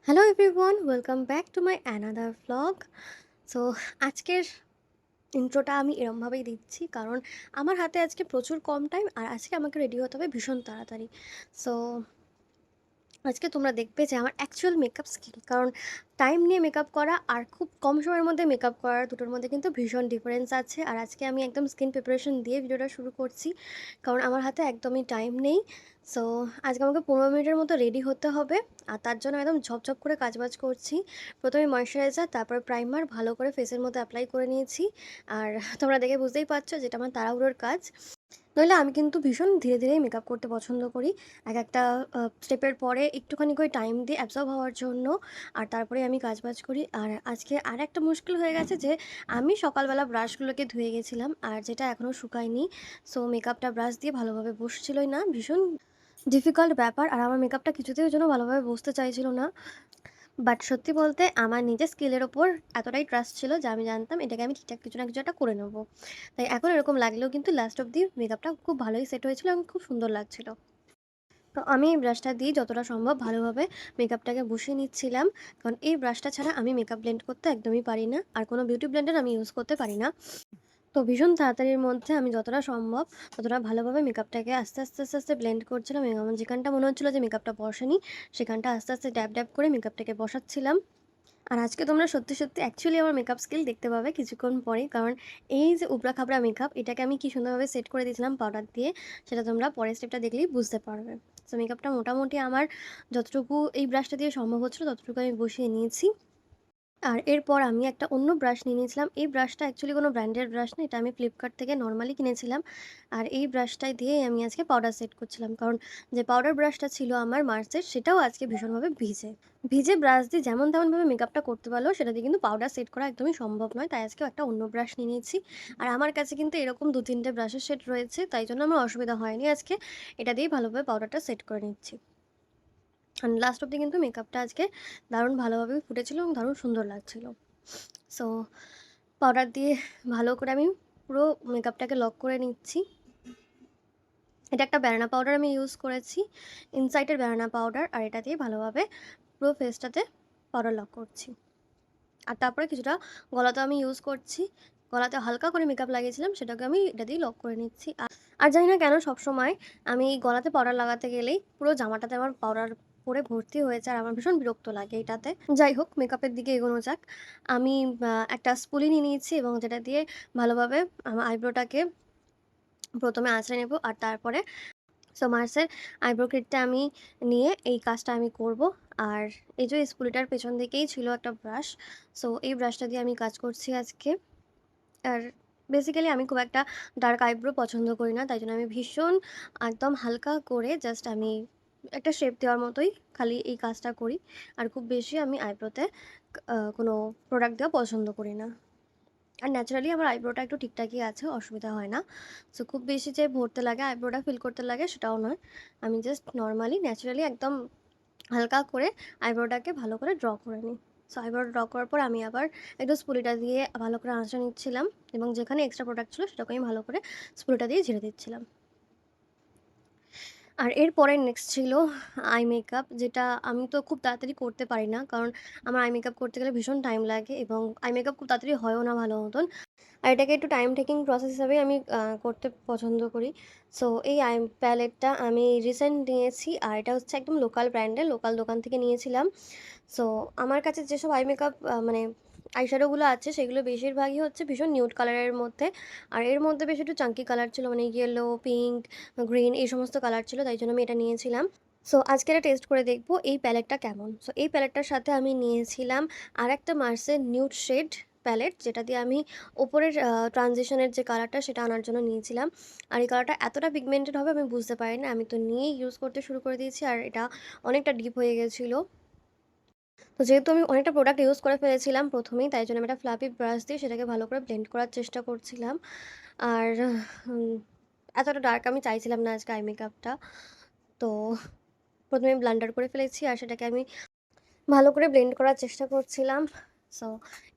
Hello everyone, welcome back to my another vlog. So আজকের ইন্ট্রোটা আমি এরমভাবেই দিচ্ছি কারণ আমার হাতে আজকে প্রচুর কম টাইম আর আজকে আমাকে রেডি হতে হবে ভীষণ তাড়াতাড়ি। সো আজকে তোমরা দেখবে যে আমার অ্যাকচুয়াল মেকআপ স্কিল, কারণ টাইম নিয়ে মেকআপ করা আর খুব কম সময়ের মধ্যে মেকআপ করার দুটোর মধ্যে কিন্তু ভীষণ ডিফারেন্স আছে। আর আজকে আমি একদম স্কিন প্রিপারেশন দিয়ে ভিডিওটা শুরু করছি কারণ আমার হাতে একদমই টাইম নেই। সো আজকে আমাকে 15 মিনিটের মতো রেডি হতে হবে আর তার জন্য একদম ঝপঝপ করে কাজবাজ করছি। প্রথমে ময়শ্চারাইজার, তারপর প্রাইমার ভালো করে ফেসের মধ্যে অ্যাপ্লাই করে নিয়েছি। আর তোমরা দেখে বুঝতেই পারছো যেটা আমার তাড়াহুড়োর কাজ। নইলে আমি কিন্তু ভীষণ ধীরে ধীরেই মেকআপ করতে পছন্দ করি। এক একটা স্টেপের পরে একটুখানি করে টাইম দিই অ্যাবজর্ব হওয়ার জন্য। আর তারপরে আমি কাজবাজ করি। আর আজকে আরেকটা মুশকিল হয়ে গেছে যে আমি সকালবেলা ব্রাশগুলোকে ধুয়ে গেছিলাম আর যেটা এখনও শুকায়নি। সো মেকআপটা ব্রাশ দিয়ে ভালোভাবে বসছিলই না, ভীষণ ডিফিকাল্ট ব্যাপার। আর আমার মেকআপটা কিছুতেই ওই জন্য ভালোভাবে বসতে চাইছিল না। বাট সত্যি বলতে আমার নিজের স্কিলের ওপর এতটাই ট্রাস্ট ছিল যে আমি জানতাম এটাকে আমি ঠিকঠাক কিছু না কিছু একটা করে নেবো। তাই এখন এরকম লাগলেও কিন্তু লাস্ট অব্দি মেকআপটা খুব ভালোই সেট হয়েছিল এবং খুব সুন্দর লাগছিল। তো আমি এই ব্রাশটা দিয়ে যতটা সম্ভব ভালোভাবে মেকআপটাকে বসিয়ে নিচ্ছিলাম, কারণ এই ব্রাশটা ছাড়া আমি মেকআপ ব্লেন্ড করতে একদমই পারি না আর কোনো বিউটি ব্লেন্ডার আমি ইউজ করতে পারি না। তো ভীষণ তাড়াতাড়ির মধ্যে আমি যতটা সম্ভব ততটা ভালোভাবে মেকআপটাকে আস্তে আস্তে আস্তে আস্তে ব্লেন্ড করছিলাম এবং আমার যেখানটা মনে হচ্ছিলো যে মেকআপটা বসেনি সেখানটা আস্তে আস্তে ড্যাব ড্যাব করে মেকআপটাকে বসাচ্ছিলাম। আর আজকে তোমরা সত্যি সত্যি অ্যাকচুয়ালি আমার মেকআপ স্কিল দেখতে পাবে কিছুক্ষণ পরেই, কারণ এই যে উবড়া খাবড়া মেকআপ এটাকে আমি কি সুন্দরভাবে সেট করে দিয়েছিলাম পাউডার দিয়ে, সেটা তোমরা পরের স্টেপটা দেখলেই বুঝতে পারবে। তো মেকআপটা মোটামুটি আমার যতটুকু এই ব্রাশটা দিয়ে সম্ভব হচ্ছিলো ততটুকু আমি বসিয়ে নিয়েছি। আর এরপর আমি একটা অন্য ব্রাশ নিয়ে নিয়েছিলাম। এই ব্রাশটা অ্যাকচুয়ালি কোনো ব্র্যান্ডের ব্রাশ না, এটা আমি ফ্লিপকার্ট থেকে নর্মালি কিনেছিলাম। আর এই ব্রাশটাই দিয়েই আমি আজকে পাউডার সেট করছিলাম, কারণ যে পাউডার ব্রাশটা ছিল আমার মার্সের সেটাও আজকে ভীষণভাবে ভিজে। ভিজে ব্রাশ দিয়ে যেমন তেমনভাবে মেকআপটা করতে পারলেও সেটা দিয়ে কিন্তু পাউডার সেট করা একদমই সম্ভব নয়। তাই আজকেও একটা অন্য ব্রাশ নিয়ে নিয়েছি। আর আমার কাছে কিন্তু এরকম 2-3টে ব্রাশের সেট রয়েছে, তাই জন্য আমার অসুবিধা হয়নি আজকে। এটা দিয়েই ভালোভাবে পাউডারটা সেট করে নিচ্ছি। আর লাস্ট অব্দি কিন্তু মেকআপটা আজকে দারুণ ভালোভাবেই ফুটেছিল এবং দারুণ সুন্দর লাগছিল। সো পাউডার দিয়ে ভালো করে আমি পুরো মেকআপটাকে লক করে নিচ্ছি। এটা একটা ব্যানানা পাউডার আমি ইউজ করেছি, ইনসাইটের ব্যানানা পাউডার। আর এটা দিয়ে ভালোভাবে পুরো ফেসটাতে পাউডার লক করছি। আর তারপরে কিছুটা গলাতেও আমি ইউজ করছি। গলাতে হালকা করে মেকআপ লাগিয়েছিলাম সেটাকে আমি এটা দিয়ে লক করে নিচ্ছি। আর জানি না কেন সবসময় আমি গলাতে পাউডার লাগাতে গেলেই পুরো জামাটাতে আমার পাউডার পরে ভর্তি হয়েছে আর আমার ভীষণ বিরক্ত লাগে এটাতে। যাই হোক, মেকআপের দিকে এগোনো যাক। আমি একটা স্পুলি নিয়ে নিয়েছি এবং যেটা দিয়ে ভালোভাবে আমার আইব্রোটাকে প্রথমে আঁচড়ে নেব আর তারপরে মার্সের আইব্রো কিটটা আমি নিয়ে এই কাজটা আমি করব। আর এই যে স্পুলিটার পেছন দিকেই ছিল একটা ব্রাশ, সো এই ব্রাশটা দিয়ে আমি কাজ করছি আজকে। আর বেসিক্যালি আমি খুব একটা ডার্ক আইব্রো পছন্দ করি না, তাই জন্য আমি ভীষণ একদম হালকা করে জাস্ট আমি একটা শেপ দেওয়ার মতোই খালি এই কাজটা করি। আর খুব বেশি আমি আইব্রোতে কোনো প্রোডাক্ট দেওয়া পছন্দ করি না। আর ন্যাচারালি আমার আইব্রোটা একটু ঠিকঠাকই আছে, অসুবিধা হয় না। সো খুব বেশি যে ভরতে লাগে আইব্রোটা ফিল করতে লাগে সেটাও নয়। আমি জাস্ট নর্মালি ন্যাচারালি একদম হালকা করে আইব্রোটাকে ভালো করে ড্র করে নিই। সো আইব্রো ড্র করার পর আমি আবার একটু স্পুলিটা দিয়ে ভালো করে আঁচড়ে নিচ্ছিলাম এবং যেখানে এক্সট্রা প্রোডাক্ট ছিল সেটাকে আমি ভালো করে স্পুলিটা দিয়ে ঝেড়ে দিচ্ছিলাম। আর এরপরে নেক্সট ছিল আই মেকআপ, যেটা আমি তো খুব তাড়াতাড়ি করতে পারি না, কারণ আমার আই মেকআপ করতে গেলে ভীষণ টাইম লাগে এবং আই মেকআপ খুব তাড়াতাড়ি হয়ও না ভালো মতন। আর এটাকে একটু টাইম টেকিং প্রসেস হিসাবেই আমি করতে পছন্দ করি। সো এই আই প্যালেটটা আমি রিসেন্ট নিয়েছি আর এটা হচ্ছে একদম লোকাল ব্র্যান্ডের, লোকাল দোকান থেকে নিয়েছিলাম। সো আমার কাছে যেসব আই মেকআপ মানে আইশ্যাডোগুলো আছে সেগুলো বেশিরভাগই হচ্ছে ভীষণ নিউড কালারের মধ্যে। আর এর মধ্যে বেশ একটু চাঙ্কি কালার ছিল, মানে ইয়েলো, পিঙ্ক, গ্রিন এই সমস্ত কালার ছিল, তাই জন্য আমি এটা নিয়েছিলাম। সো আজকে এটা টেস্ট করে দেখবো এই প্যালেটটা কেমন। সো এই প্যালেটটার সাথে আমি নিয়েছিলাম আরেকটা মার্সের নিউড শেড প্যালেট, যেটা দিয়ে আমি ওপরের ট্রানজিশনের যে কালারটা সেটা আনার জন্য নিয়েছিলাম। আর এই কালারটা এতটা পিগমেন্টেড হবে আমি বুঝতে পারিনি, আমি তো নিয়েই ইউজ করতে শুরু করে দিয়েছি আর এটা অনেকটা ডিপ হয়ে গেছিলো। তো যেহেতু আমি অনেকটা প্রোডাক্ট ইউজ করে ফেলেছিলাম প্রথমেই, তাই জন্য আমি একটা ফ্লাফি ব্রাশ দিয়ে সেটাকে ভালো করে ব্লেন্ড করার চেষ্টা করছিলাম। আর উম, এতটা ডার্ক আমি চাইছিলাম না আজকে আই মেকআপটা। তো প্রথমে ব্লান্ডার করে ফেলেছি আর সেটাকে আমি ভালো করে ব্লেন্ড করার চেষ্টা করছিলাম। সো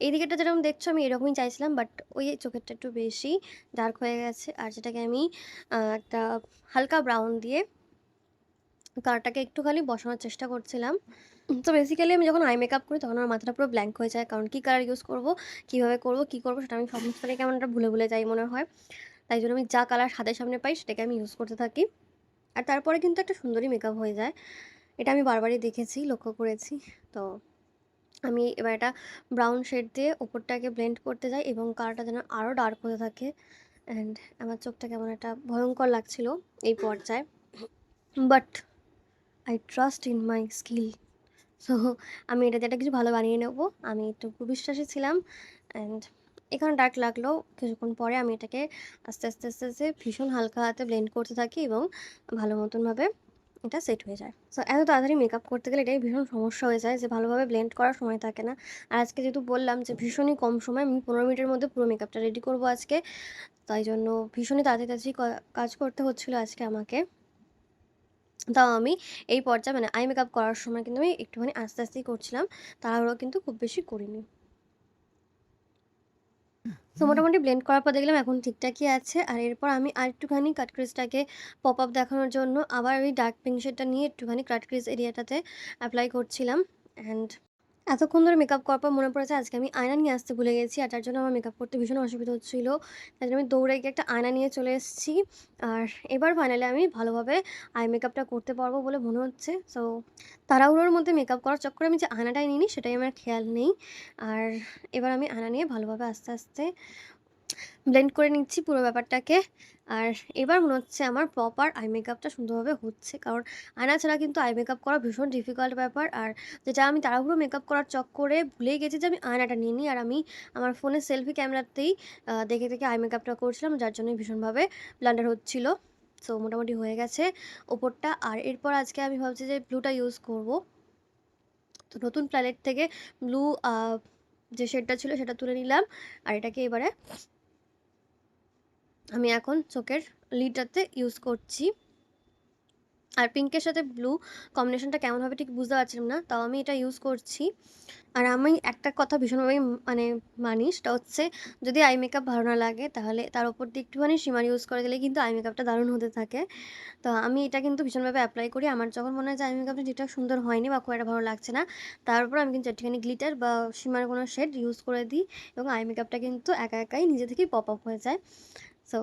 এই দিকেটা যেরকম দেখছো আমি এরকমই চাইছিলাম, বাট ওই চোখেরটা একটু বেশি ডার্ক হয়ে গেছে আর যেটাকে আমি একটা হালকা ব্রাউন দিয়ে কালারটাকে একটুখানি বসানোর চেষ্টা করছিলাম। তো বেসিক্যালি আমি যখন আই মেকআপ করি তখন আমার মাথাটা পুরো ব্ল্যাঙ্ক হয়ে যায়। কারণ কী কালার ইউজ করব, কীভাবে করব, কী করব সেটা আমি সমস্তটাই কেমন একটা ভুলে যাই মনে হয়। তাই জন্য আমি যা কালার হাতের সামনে পাই সেটাকে আমি ইউজ করতে থাকি। আর তারপরে কিন্তু একটা সুন্দরই মেকআপ হয়ে যায়। এটা আমি বারবারই দেখেছি, লক্ষ্য করেছি। তো আমি এবার এটা ব্রাউন শেড দিয়ে ওপরটাকে ব্লেন্ড করতে যাই এবং কালারটা যেন আরও ডার্ক হতে থাকে। অ্যান্ড আমার চোখটা কেমন একটা ভয়ঙ্কর লাগছিল এই পর্যায়ে। But I trust in my skill. So আমি এটা দিয়ে একটা কিছু ভালো বানিয়ে নেব। আমি এটুকু বিশ্বাসী ছিলাম। অ্যান্ড এখানে ডার্ক লাগলেও কিছুক্ষণ পরে আমি এটাকে আস্তে আস্তে ভীষণ হালকা হাতে ব্লেন্ড করতে থাকি এবং ভালো মতনভাবে এটা সেট হয়ে যায়। সো এত তাড়াতাড়ি মেকআপ করতে গেলে এটাই ভীষণ সমস্যা হয়ে যায় যে ভালোভাবে ব্লেন্ড করার সময় থাকে না। আর আজকে যেহেতু বললাম যে ভীষণই কম সময়, আমি 15 মিনিটের মধ্যে পুরো মেকআপটা রেডি করব আজকে। তাই জন্য ভীষণই তাড়াতাড়ি কাজ করতে হচ্ছিলো আজকে আমাকে। তাও আমি এই পর্যায়ে মানে আই মেকআপ করার সময় কিন্তু আমি একটুখানি আস্তে আস্তেই করছিলাম। তাড়াহুড়ো কিন্তু খুব বেশি করিনি। তো মোটামুটি ব্লেন্ড করার পর দেখলাম এখন ঠিকঠাকই আছে। আর এরপর আমি আরেকটুখানি কাট ক্রিজটাকে পপ আপ দেখানোর জন্য আবার ওই ডার্ক পিঙ্ক শেডটা নিয়ে একটুখানি কাট ক্রিজ এরিয়াটাতে অ্যাপ্লাই করছিলাম। অ্যান্ড এতক্ষণ ধরে মেকআপ করার পর মনে পড়েছে আজকে আমি আয়না নিয়ে আসতে ভুলে গেছি। আর যার জন্য আমার মেকআপ করতে ভীষণ অসুবিধা হচ্ছিল। তাই জন্য আমি দৌড়ে গিয়ে একটা আয়না নিয়ে চলে এসেছি। আর এবার ফাইনালি আমি ভালোভাবে আই মেকআপটা করতে পারবো বলে মনে হচ্ছে। সো তাড়াহুড়োর মধ্যে মেকআপ করার চক্করে আমি যে আয়নাটাই নিইনি সেটাই আমার খেয়াল নেই। আর এবার আমি আয়না নিয়ে ভালোভাবে আস্তে ব্লেন্ড করে নিচ্ছি পুরো ব্যাপারটাকে। আর এবার মনে হচ্ছে আমার প্রপার আই মেকআপটা সুন্দরভাবে হচ্ছে। কারণ আয়না ছাড়া কিন্তু আই মেকআপ করা ভীষণ ডিফিকাল্ট ব্যাপার। আর যেটা আমি তাড়াহুড়ো মেকআপ করার চক্করে ভুলেই গেছি যে আমি আয়নাটা নিয়ে নিই। আর আমি আমার ফোনের সেলফি ক্যামেরাতেই দেখে আই মেকআপটা করছিলাম, যার জন্যই ভীষণভাবে ব্লান্ডার হচ্ছিল। সো মোটামুটি হয়ে গেছে ওপরটা। আর এরপর আজকে আমি ভাবছি যে ব্লুটা ইউজ করব। তো নতুন প্যালেট থেকে ব্লু যে শেডটা ছিল সেটা তুলে নিলাম। আর এটাকে এবারে আমি এখন চোখের লিডটাতে ইউজ করছি। আর পিঙ্কের সাথে ব্লু কম্বিনেশনটা কেমন হবে ঠিক বুঝতে পারছিলাম না, তাও আমি এটা ইউজ করছি। আর আমি একটা কথা ভীষণভাবেই মানে মানি, সেটা হচ্ছে যদি আই মেকআপ ভালো না লাগে তাহলে তার উপর দিয়ে একটুখানি শিমার ইউজ করে দিলে কিন্তু আই মেকআপটা দারুণ হতে থাকে। তো আমি এটা কিন্তু ভীষণভাবে অ্যাপ্লাই করি। আমার যখন মনে হয় যে আই মেকআপটা ঠিকঠাক সুন্দর হয়নি বা খুব একটা ভালো লাগছে না, তার উপর আমি কিন্তু একটুখানি গ্লিটার বা শিমার কোনো শেড ইউজ করে দিই এবং আই মেকআপটা কিন্তু একাই নিজে থেকেই পপ আপ হয়ে যায়। সো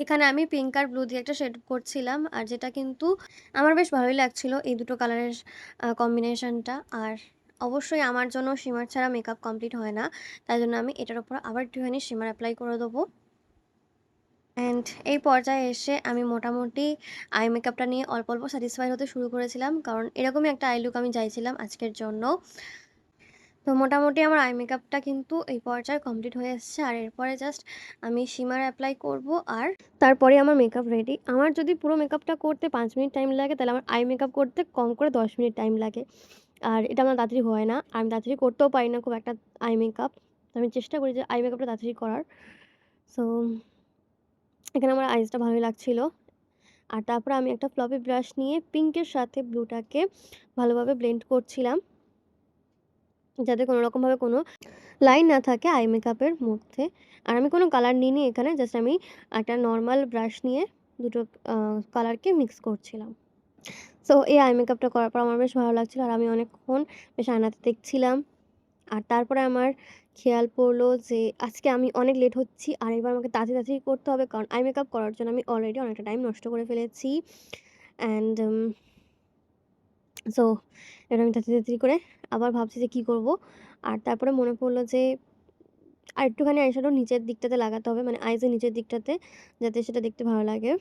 এখানে আমি পিঙ্ক আর ব্লু দিয়ে একটা শেড করছিলাম, আর যেটা কিন্তু আমার বেশ ভালোই লাগছিল এই দুটো কালারের কম্বিনেশনটা। আর অবশ্যই আমার জন্য শিমার ছাড়া মেকআপ কমপ্লিট হয় না, তাই জন্য আমি এটার উপর আবার একটুখানি শিমার অ্যাপ্লাই করে দেবো। অ্যান্ড এই পর্যায়ে এসে আমি মোটামুটি আই মেকআপটা নিয়ে অল্প অল্প স্যাটিসফাই হতে শুরু করেছিলাম, কারণ এরকমই একটা আই লুক আমি চাইছিলাম আজকের জন্য। তো মোটামুটি আমার আই মেকআপটা কিন্তু এই পর্যায়ে কমপ্লিট হয়ে এসছে। আর এরপরে জাস্ট আমি শিমার অ্যাপ্লাই করব আর তারপরে আমার মেকআপ রেডি। আমার যদি পুরো মেকআপটা করতে 5 মিনিট টাইম লাগে, তাহলে আমার আই মেকআপ করতে কম করে 10 মিনিট টাইম লাগে। আর এটা আমার তাড়াতাড়ি হয় না। আমি তাড়াতাড়ি করতেও পারি না খুব একটা আই মেকআপ। তো আমি চেষ্টা করি যে আই মেকআপটা তাড়াতাড়ি করার। সো এখানে আমার আইসটা ভালোই লাগছিল। আর তারপরে আমি একটা ফ্লপি ব্রাশ নিয়ে পিঙ্কের সাথে ব্লুটাকে ভালোভাবে ব্লেন্ড করছিলাম, যাতে কোনোরকমভাবে কোনো লাইন না থাকে আই মেকআপের মধ্যে। আর আমি কোনো কালার নিইনি এখানে, জাস্ট আমি একটা নর্মাল ব্রাশ নিয়ে দুটো কালারকে মিক্স করছিলাম। সো এই আই মেকআপটা করার পর আমার বেশ ভালো লাগছিলো আর আমি অনেকক্ষণ বেশ আয়নাতে দেখছিলাম। আর তারপরে আমার খেয়াল পড়লো যে আজকে আমি অনেক লেট হচ্ছি আর এবার আমাকে তাড়াতাড়ি করতে হবে, কারণ আই মেকআপ করার জন্য আমি অলরেডি অনেকটা টাইম নষ্ট করে ফেলেছি। অ্যান্ড সো এবার আমি তাড়াতাড়ি করে আবার ভাবছি যে কী করব। আর তারপরে মনে পড়লো যে আরেকটুখানি আইশ্যাডো নিচের দিকটাতে লাগাতে হবে, মানে আইসের নিচের দিকটাতে, যাতে সেটা দেখতে ভালো লাগে।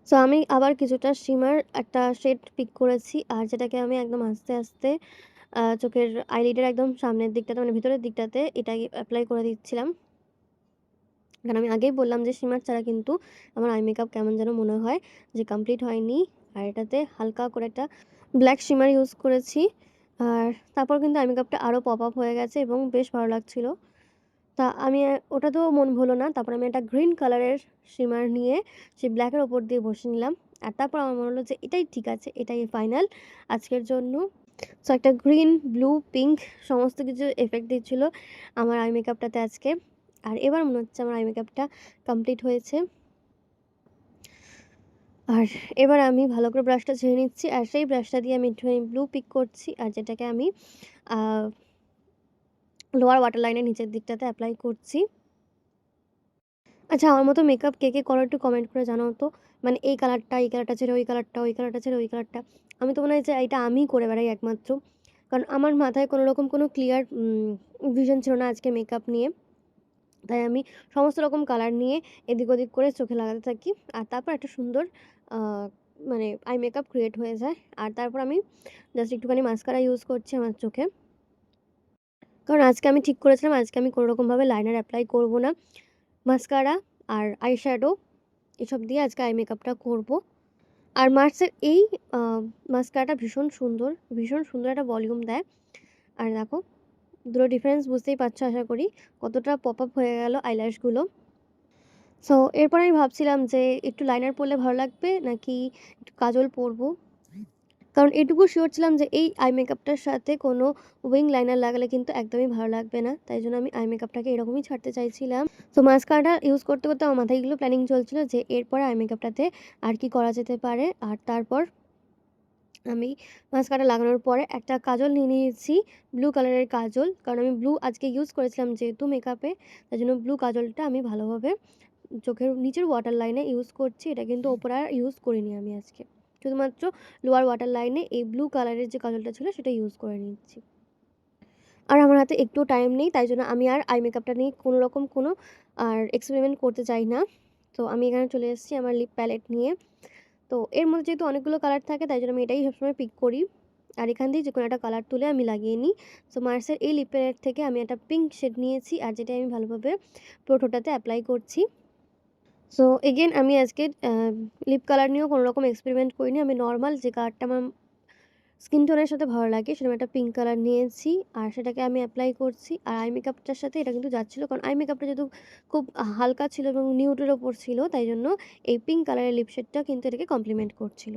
সো আমি আবার কিছুটা শিমার একটা শেড পিক করেছি, আর যেটাকে আমি একদম আস্তে চোখের আইলিডের একদম সামনের দিকটাতে, মানে ভিতরের দিকটাতে এটাকে অ্যাপ্লাই করে দিচ্ছিলাম। কারণ আমি আগেই বললাম যে শিমার ছাড়া কিন্তু আমার আই মেকআপ কেমন যেন মনে হয় যে কমপ্লিট হয়নি। আর এটাতে হালকা করে একটা ব্ল্যাক শিমার ইউজ করেছি। আর তারপর কিন্তু আই মেকআপটা আরও পপ আপ হয়ে গেছে এবং বেশ ভালো লাগছিল। তা আমি ওটাতেও মন ভুলো না। তারপর আমি একটা গ্রিন কালারের শিমার নিয়ে সেই ব্ল্যাকের ওপর দিয়ে বসে নিলাম। আর তারপর আমার মনে হলো যে এটাই ঠিক আছে, এটাই ফাইনাল আজকের জন্য। সো একটা গ্রিন, ব্লু, পিঙ্ক সমস্ত কিছু এফেক্ট দিচ্ছিলো আমার আই মেকআপটাতে আজকে। আর এবার মনে হচ্ছে আমার আই মেকআপটা কমপ্লিট হয়েছে। আর এবার আমি ভালো করে ব্রাশটা ঝেড়ে নিচ্ছি, আর সেই ব্রাশটা দিয়ে আমি একটুখানি ব্লু পিক করছি, আর যেটাকে আমি লোয়ার ওয়াটার লাইনের নিচের দিকটাতে অ্যাপ্লাই করছি। আচ্ছা, আমার মতো মেকআপ কে, কে করো একটু কমেন্ট করে জানাও তো। মানে এই কালারটা ছেড়ে ওই কালারটা, ওই কালারটা ছেড়ে ওই কালারটা। আমি তো মনে হয় যে এটা আমিই করে বেড়াই একমাত্র। কারণ আমার মাথায় কোনো রকম কোনো ক্লিয়ার ভিশন ছিল না আজকে মেকআপ নিয়ে। তাই আমি সমস্ত রকম কালার নিয়ে এদিক ওদিক করে চোখে লাগাতে থাকি। আর তারপর একটা সুন্দর আ মানে আই মেকআপ ক্রিয়েট হয়ে যায়। আর তারপর আমি জাস্ট একটুখানি মাস্কারা ইউজ করছি আমার চোখে। কারণ আজকে আমি ঠিক করেছিলাম আজকে আমি কোনো রকমভাবে লাইনার অ্যাপ্লাই করব না। মাস্কারা আর আই শ্যাডো এসব দিয়ে আজকে আই মেকআপটা করব। আর মার্সের এই আ মাস্কারাটা ভীষণ সুন্দর একটা ভলিউম দেয়। আর দেখো দুটো ডিফারেন্স বুঝতেই পারছো আশা করি। কতটা পপ আপ হয়ে গেল আইল্যাশগুলো। সো এরপর আমি ভাবছিলাম যে একটু লাইনার পরলে ভালো লাগবে নাকি একটু কাজল পরবো। কারণ এটুকু শিওর ছিলাম যে এই আই মেকআপটার সাথে কোনো উইং লাইনার লাগালে কিন্তু একদমই ভালো লাগবে না। তাই জন্য আমি আই মেকআপটাকে এরকমই ছাড়তে চাইছিলাম। তো মাস্কারাটা ইউজ করতে, করতে আমার মাথায় এগুলো প্ল্যানিং চলছিল যে এরপরে আই মেকআপটাতে আর কি করা যেতে পারে। আর তারপর আমি মাস্কারা লাগানোর পরে একটা কাজল নিয়ে নিয়েছি, ব্লু কালারের কাজল। কারণ আমি ব্লু আজকে ইউজ করেছিলাম যেহেতু মেকআপে, তাই জন্য ব্লু কাজলটা আমি ভালোভাবে চোখের নিচের ওয়াটার লাইনে ইউজ করছি। এটা কিন্তু ওপরে আর ইউজ করিনি আমি আজকে। শুধুমাত্র লোয়ার ওয়াটার লাইনে এই ব্লু কালারের যে কাজলটা ছিল সেটা ইউজ করে নিচ্ছি। আর আমার হাতে একটুও টাইম নেই, তাই জন্য আমি আর আই মেকআপটা নিয়ে কোনো রকম কোনো আর এক্সপেরিমেন্ট করতে চাই না। তো আমি এখানে চলে এসেছি আমার লিপ প্যালেট নিয়ে। তো এর মধ্যে যেহেতু অনেকগুলো কালার থাকে তাই জন্য আমি এটাই সবসময় পিক করি। আর এখান থেকে যে কোনো একটা কালার তুলে আমি লাগিয়ে নিই। সো মার্সের এই লিপ প্যালেট থেকে আমি একটা পিঙ্ক শেড নিয়েছি, আর যেটা আমি ভালোভাবে পুরো ঠোঁটাতে অ্যাপ্লাই করছি। সো এগেন আমি আজকে লিপ কালার নিয়েও কোনো রকম এক্সপেরিমেন্ট করিনি। আমি নর্মাল যে কালারটা আমার স্কিন টোনের সাথে ভালো লাগে সেরকম একটা পিঙ্ক কালার নিয়েছি, আর সেটাকে আমি অ্যাপ্লাই করছি। আর আই মেকআপটার সাথে এটা কিন্তু যাচ্ছিলো, কারণ আই মেকআপটা যেহেতু খুব হালকা ছিল এবং নিউডের ওপর ছিল, তাই জন্য এই পিঙ্ক কালারের লিপ শেডটা কিন্তু এটাকে কমপ্লিমেন্ট করছিল।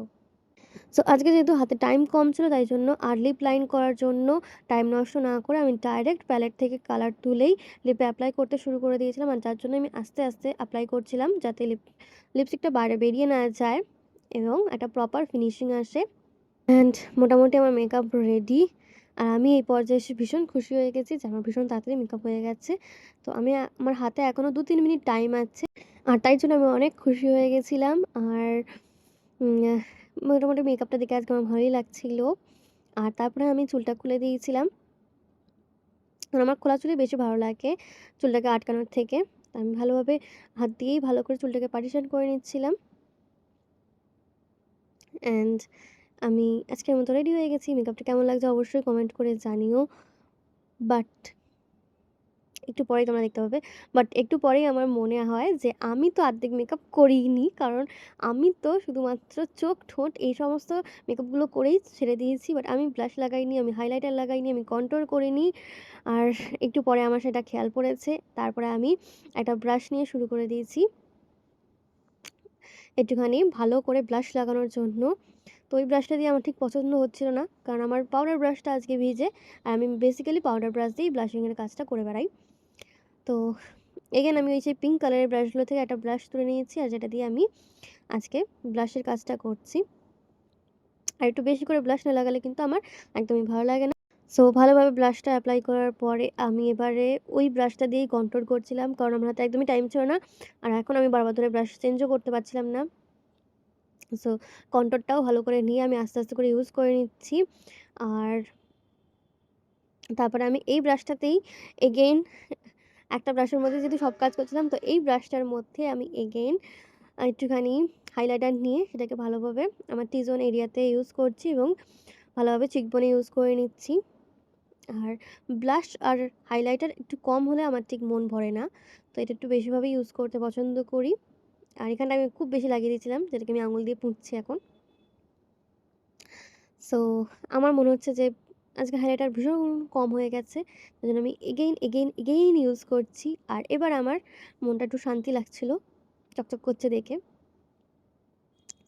সো আজকে যেহেতু হাতে টাইম কম ছিল তাই জন্য আর লিপ লাইন করার জন্য টাইম নষ্ট না করে আমি ডাইরেক্ট প্যালেট থেকে কালার তুলেই লিপে অ্যাপ্লাই করতে শুরু করে দিয়েছিলাম। আর যার জন্য আমি আস্তে আস্তে অ্যাপ্লাই করছিলাম যাতে লিপস্টিকটা বাইরে বেরিয়ে না যায় এবং একটা প্রপার ফিনিশিং আসে। অ্যান্ড মোটামুটি আমার মেকআপ রেডি। আর আমি এই পর্যায়ে এসে ভীষণ খুশি হয়ে গেছি যে আমার ভীষণ তাড়াতাড়ি মেকআপ হয়ে গেছে। তো আমার হাতে এখনও 2-3 মিনিট টাইম আছে। আর তাই জন্য আমি অনেক খুশি হয়ে গেছিলাম। আর মোটামুটি মেকআপটা দেখে আজকে আমার ভালোই লাগছিল। আর তারপরে আমি চুলটা খুলে দিয়েছিলাম। কারণ আমার খোলা চুলই বেশি ভালো লাগে চুলটাকে আটকানোর থেকে। আমি ভালোভাবে হাত দিয়েই ভালো করে চুলটাকে পার্টিশন করে নিচ্ছিলাম। অ্যান্ড আমি আজকের মতো রেডি হয়ে গেছি। মেকআপটা কেমন লাগছে অবশ্যই কমেন্ট করে জানিও। বাট একটু পরেই তোমরা দেখতে পাবে। বাট একটু পরেই আমার মনে হয় যে আমি তো অর্ধেক মেকআপ করিইনি। কারণ আমি তো শুধুমাত্র চোখ, ঠোঁট এই সমস্ত মেকআপগুলো করেই ছেড়ে দিয়েছি। বাট আমি ব্লাশ লাগাইনি, আমি হাইলাইটার লাগাইনি, আমি কন্ট্যুর করিনি। আর একটু পরে আমার সেটা খেয়াল পড়েছে। তারপরে আমি একটা ব্রাশ নিয়ে শুরু করে দিয়েছি একটুখানি ভালো করে ব্লাশ লাগানোর জন্য। তো ওই ব্রাশটা দিয়ে আমার ঠিক পছন্দ হচ্ছিল না। কারণ আমার পাউডার ব্রাশটা আজকে ভিজে। আর আমি বেসিক্যালি পাউডার ব্রাশ দিয়েই ব্লাশিংয়ের কাজটা করে বেড়াই। তো এগেন আমি ওই যে পিঙ্ক কালারের ব্রাশগুলো থেকে একটা ব্রাশ তুলে নিয়েছি, আর যেটা দিয়ে আমি আজকে ব্লাশের কাজটা করছি। আর একটু বেশি করে ব্লাশ না লাগালে কিন্তু আমার একদমই ভালো লাগে না। সো ভালোভাবে ব্লাশটা অ্যাপ্লাই করার পরে আমি এবারে ওই ব্রাশটা দিয়েই কন্ট্রোল করছিলাম, কারণ আমার হাতে একদমই টাইম ছিল না। আর এখন আমি বারবার ধরে ব্রাশ চেঞ্জও করতে পারছিলাম না। সো কন্ট্রোলটাও ভালো করে নিয়ে আমি আস্তে আস্তে করে ইউজ করে নিচ্ছি। আর তারপরে আমি এই ব্রাশটাতেই এগেইন একটা ব্রাশের মধ্যে যেহেতু সব কাজ করছিলাম, তো এই ব্রাশটার মধ্যে আমি এগেইন একটুখানি হাইলাইটার নিয়ে সেটাকে ভালোভাবে আমার টি জোন এরিয়াতে ইউজ করছি এবং ভালোভাবে চিকবোনে ইউজ করে নিচ্ছি। আর ব্লাশ আর হাইলাইটার একটু কম হলে আমার ঠিক মন ভরে না, তো এটা একটু বেশিভাবে ইউজ করতে পছন্দ করি। আর এখানটা আমি খুব বেশি লাগিয়ে দিয়েছিলাম, যেটাকে আমি আঙুল দিয়ে পুঁতছি এখন। সো আমার মনে হচ্ছে যে আজকে হাইলাইটার ভীষণ কম হয়ে গেছে। তাই জন্য আমি এগেইন ইউজ করছি। আর এবার আমার মনটা একটু শান্তি লাগছিল চকচক করছে দেখে।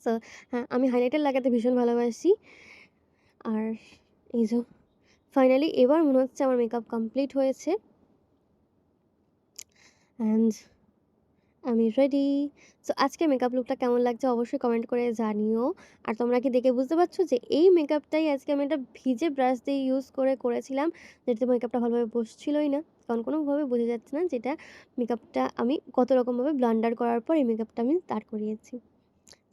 সো হ্যাঁ, আমি হাইলাইটার লাগাতে ভীষণ ভালোবাসি। আর এই যে ফাইনালি এবার মনে হচ্ছে আমার মেকআপ কমপ্লিট হয়েছে। অ্যান্ড আমি রেডি। সো আজকের মেকআপ লুকটা কেমন লাগছে অবশ্যই কমেন্ট করে জানিও। আর তোমরা কি দেখে বুঝতে পারছো যে এই মেকআপটাই আজকে আমি একটা ভিজে ব্রাশ দিয়ে ইউজ করেছিলাম। যেটাতে মেকআপটা ভালোভাবে বসছিলই না। কারণ কোনোভাবে বোঝা যাচ্ছে না যে এটা মেকআপটা আমি কত রকমভাবে ব্লান্ডার করার পর এই মেকআপটা আমি দাঁড় করিয়েছি।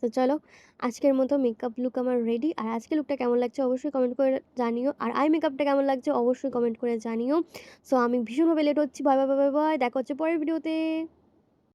তো চলো, আজকের মতো মেকআপ লুক আমার রেডি। আর আজকের লুকটা কেমন লাগছে অবশ্যই কমেন্ট করে জানিও। আর আই মেকআপটা কেমন লাগছে অবশ্যই কমেন্ট করে জানিও। সো আমি ভীষণভাবে লেট হচ্ছি। Bye, bye, bye, bye, bye. দেখা হচ্ছে পরের ভিডিওতে।